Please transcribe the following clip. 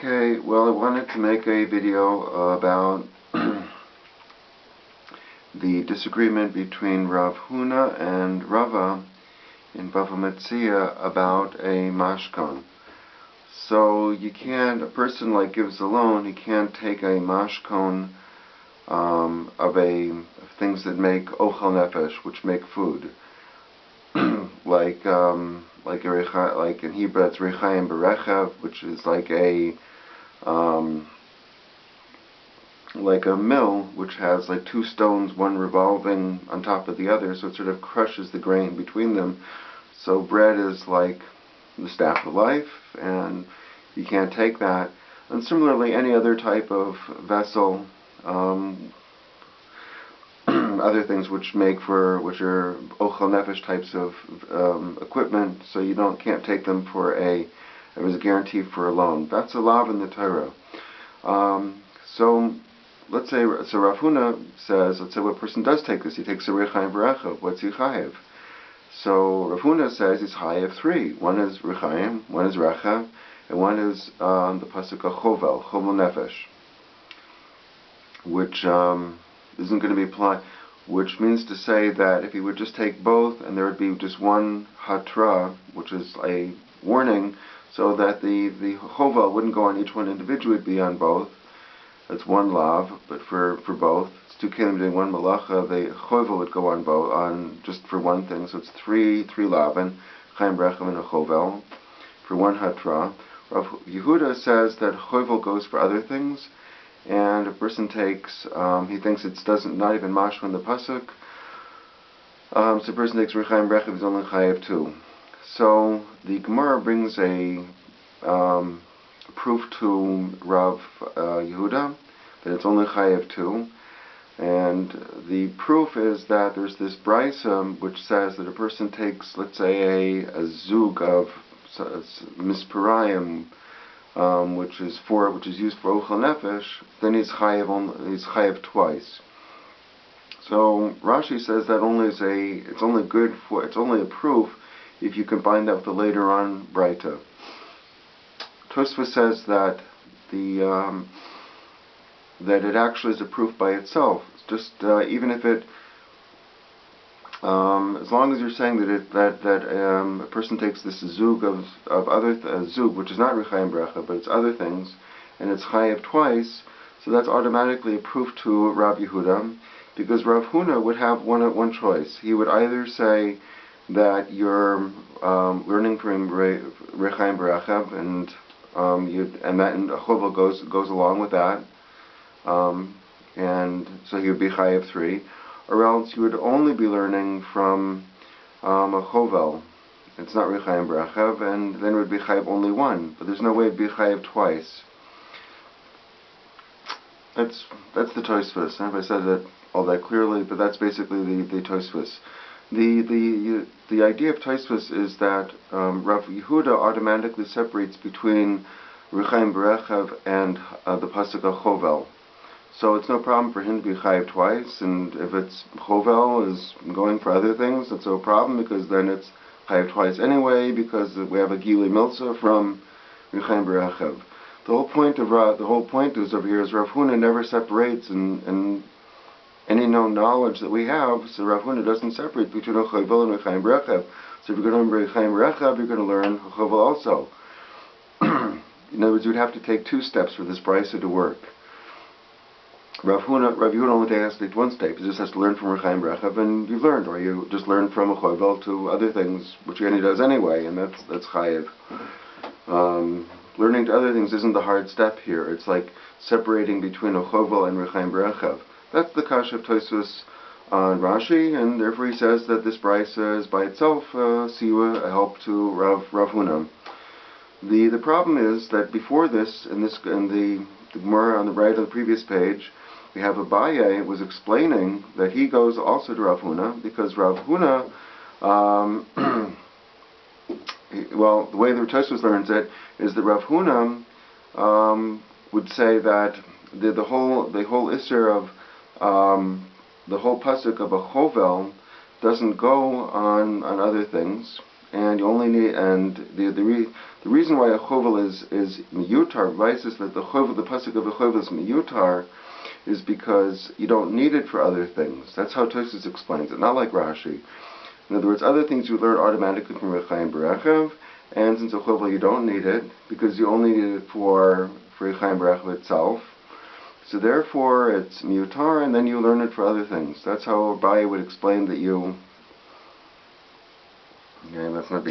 Okay, well, I wanted to make a video about the disagreement between Rav Huna and Rava in Bava Metzia about a mashkon. So a person like gives a loan, he can't take a mashkon of things that make ochel nefesh, which make food, like in Hebrew it's rechaim berechav, which is like a mill which has like two stones, one revolving on top of the other, so it sort of crushes the grain between them. So bread is like the staff of life, and you can't take that. And similarly, any other type of vessel, other things which are ochel nefesh types of equipment, so you can't take them it was a guarantee for a loan. That's a lav in the Torah. So Rav Huna says, let's say what person does take this, he takes a rechaim v'rechav, what's he chayev? So Rav Huna says he's chayev three. One is rechaim, one is rechav, and one is the pasuk of chovel nefesh, which isn't going to be applied, which means to say that if he would just take both, and there would be just one hatra, which is a warning, so that the chovel wouldn't go on each one individually, it'd be on both. That's one lav, but for both, it's two kelim doing one malacha. The chovel would go on both, on just for one thing. So it's three lavin, chaim brechem and a chovel for one hatra. Rav Yehuda says that chovel goes for other things, and a person takes, he thinks it doesn't, not even mashma in the pasuk. So a person takes rechaim brechem, is only chayev two. So the Gemara brings a proof to Rav Yehuda that it's only chayev two, and the proof is that there's this brisa which says that a person takes, let's say, a zug of misparayim, which is used for ochel nefesh, then he's chayev twice. So Rashi says that it's only a proof if you combine that with the later on brita. Tosfos says that that it actually is a proof by itself. It's just even if it, as long as you're saying that a person takes this zug of other zug, which is not rechaim brecha, but it's other things, and it's chayev twice, so that's automatically a proof to Rav Yehuda, because Rav Huna would have one choice. He would either say that you're learning from rechaim brecha, and a chovel goes along with that, and so he would be chayev three, or else you would only be learning from a chovel. It's not rechaim brechav, and then it would be chayev only one. But there's no way it'd be chayev twice. That's the Tosfos. I don't know if I said that all that clearly, but that's basically the Tosfos. The idea of Tosfos is that Rav Yehuda automatically separates between rechaim brechav and the pasuk of chovel. So it's no problem for him to be chayev twice, and if it's chovel is going for other things, it's no problem, because then it's chayev twice anyway, because we have a gili milsa from rechaim brechav. The whole point is over here is Rav Huna never separates, and any known knowledge that we have, so Rav Huna doesn't separate between a chovel and rechaim brechav. So if you're going to learn rechaim brechav, you're going to learn chovel also. In other words, you'd have to take two steps for this brisa to work. Rav Yehuda only has to take one step. He just has to learn from rechaim brechav, and you've learned, or you just learn from a chovel to other things, which he does anyway, and that's chayev. Learning to other things isn't the hard step here. It's like separating between a chovel and rechaim brechav. That's the kasha of Tosfos on Rashi, and therefore he says that this brisa is by itself a help to Rav Huna. The problem is that before this, in the Gemara on the right of the previous page, we have Abaye was explaining that he goes also to Rav Huna, because Rav Huna, well, the way the Tosfos learns it is that Rav Huna would say that the whole isser of the whole pasuk of a chovel doesn't go on other things, and you only need, and the reason why a chovel is miyutar, Vice is that the chovel, the pasuk of a chovel is miyutar, is because you don't need it for other things. That's how Tosfos explains it, not like Rashi. In other words, other things you learn automatically from Rechaim Berechev, and since a chovel you don't need it, because you only need it for Rechaim Berechev itself. So therefore it's miyutar, and then you learn it for other things. That's how Abaye would explain that you... Okay, that's not being